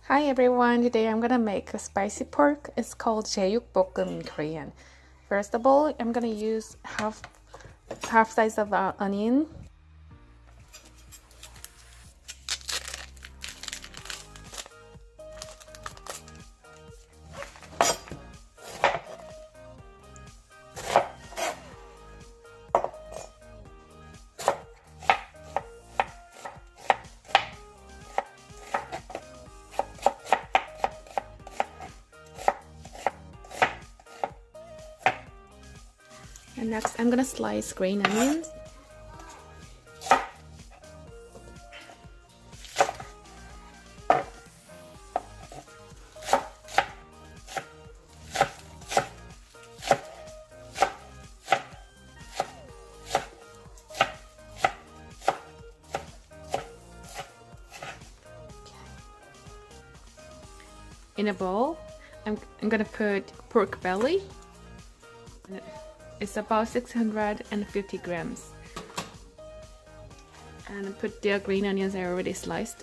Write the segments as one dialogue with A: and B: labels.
A: Hi everyone, today I'm gonna make a spicy pork. It's called Jeyuk Bokkeum in Korean. First of all, I'm gonna use half size of onion. And next, I'm gonna slice green onions. In a bowl, I'm gonna put pork belly. It's about 650 grams. And put the green onions I already sliced.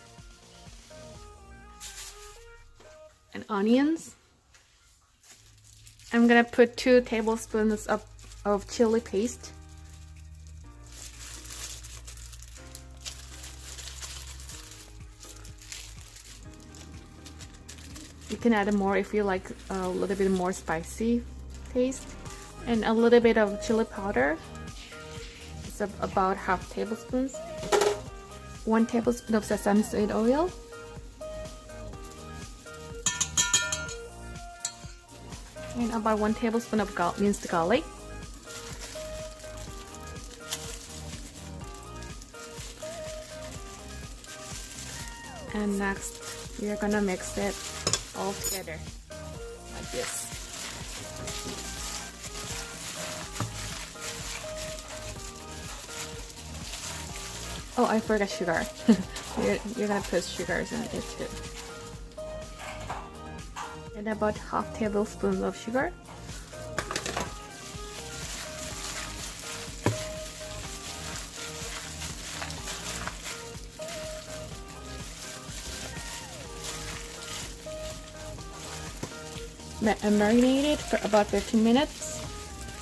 A: And onions. I'm gonna put 2 tablespoons of chili paste. You can add more if you like a little bit more spicy taste. And a little bit of chili powder. It's about half tablespoon. 1 tablespoon of sesame seed oil. And about 1 tablespoon of minced garlic. And next, we are gonna mix it all together like this. Oh, I forgot sugar. you're gonna put sugars in it too. And about half tablespoon of sugar. And marinate it for about 15 minutes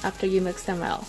A: after you mix them well.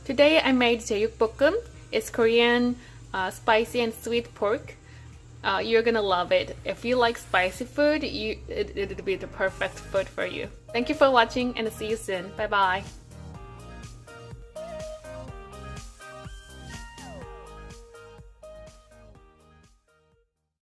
A: Today I made Jeyuk Bokkeum. It's Korean spicy and sweet pork. You're gonna love it. If you like spicy food, it'll be the perfect food for you. Thank you for watching and see you soon. Bye bye.